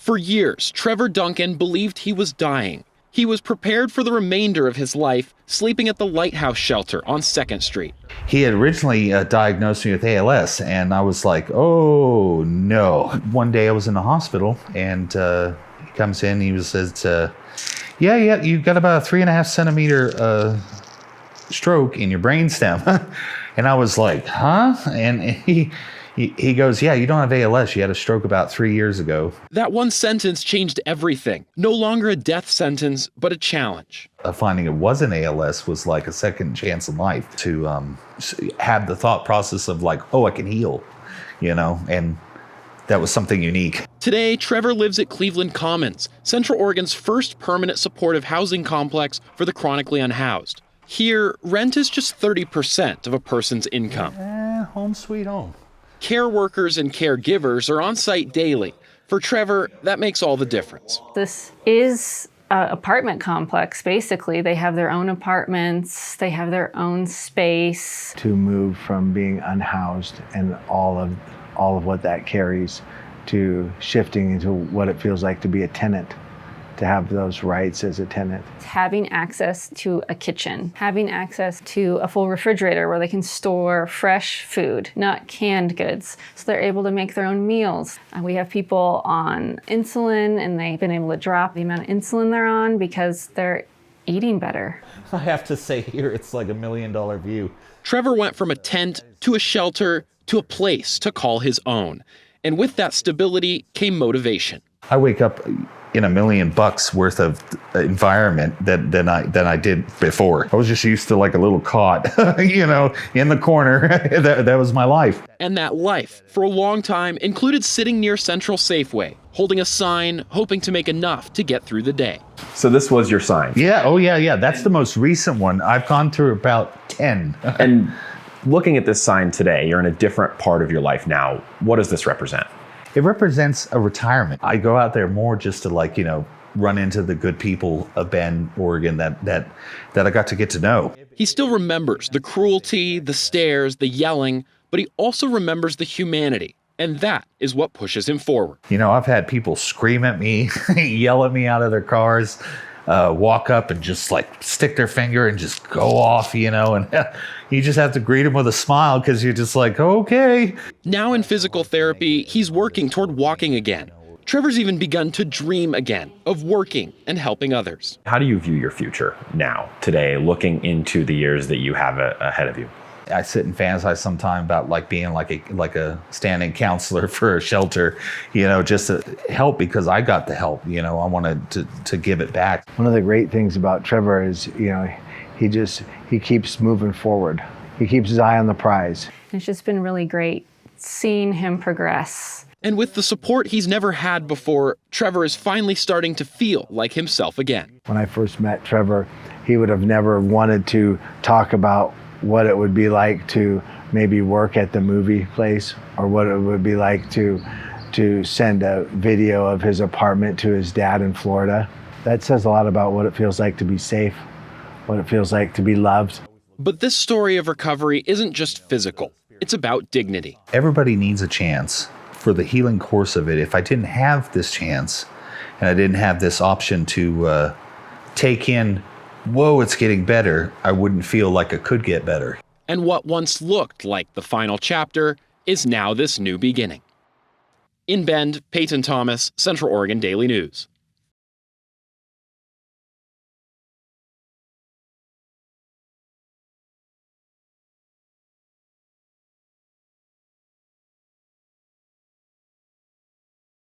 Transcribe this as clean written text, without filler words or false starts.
For years, Trevor Duncan believed he was dying. He was prepared for the remainder of his life, sleeping at the Lighthouse Shelter on 2nd Street. He had originally diagnosed me with ALS, and I was like, oh, no. One day I was in the hospital, and he comes in, he says, yeah, you've got about a 3.5 centimeter stroke in your brainstem. And I was like, huh? And he goes, yeah, you don't have ALS. You had a stroke about 3 years ago. That one sentence changed everything. No longer a death sentence, but a challenge. Finding it wasn't ALS was like a second chance in life to have the thought process of like, oh, I can heal, and that was something unique. Today, Trevor lives at Cleveland Commons, Central Oregon's first permanent supportive housing complex for the chronically unhoused. Here, rent is just 30% of a person's income. Home sweet home. Care workers and caregivers are on site daily. For Trevor, that makes all the difference. This is an apartment complex, basically. They have their own apartments, they have their own space. To move from being unhoused and all of what that carries to shifting into what it feels like to be a tenant, to have those rights as a tenant. Having access to a kitchen, having access to a full refrigerator where they can store fresh food, not canned goods, so they're able to make their own meals. We have people on insulin, and they've been able to drop the amount of insulin they're on because they're eating better. I have to say here, it's like $1 million view. Trevor went from a tent to a shelter to a place to call his own. And with that stability came motivation. I wake up in $1 million worth of environment than I did before. I was just used to like a little cot, in the corner. that was my life. And that life, for a long time, included sitting near Central Safeway, holding a sign, hoping to make enough to get through the day. So this was your sign? Yeah, oh yeah. That's the most recent one. I've gone through about 10. And looking at this sign today, you're in a different part of your life now. What does this represent? It represents a retirement. I go out there more just to run into the good people of Bend, Oregon that I got to get to know. He still remembers the cruelty, the stares, the yelling, but he also remembers the humanity. And that is what pushes him forward. I've had people scream at me, yell at me out of their cars, walk up and just stick their finger and just go off, and you just have to greet them with a smile because you're just like, okay. Now in physical therapy, he's working toward walking again. Trevor's even begun to dream again of working and helping others. How do you view your future now, today, looking into the years that you have ahead of you? I sit and fantasize sometime about being like a standing counselor for a shelter, just to help because I got the help. I wanted to give it back. One of the great things about Trevor is, he keeps moving forward. He keeps his eye on the prize. It's just been really great seeing him progress. And with the support he's never had before, Trevor is finally starting to feel like himself again. When I first met Trevor, he would have never wanted to talk about what it would be like to maybe work at the movie place, or what it would be like to send a video of his apartment to his dad in Florida. That says a lot about what it feels like to be safe, what it feels like to be loved. But this story of recovery isn't just physical. It's about dignity. Everybody needs a chance for the healing course of it. If I didn't have this chance and I didn't have this option to take in, whoa, it's getting better, I wouldn't feel like it could get better. And what once looked like the final chapter is now this new beginning. In Bend, Peyton Thomas, Central Oregon Daily News.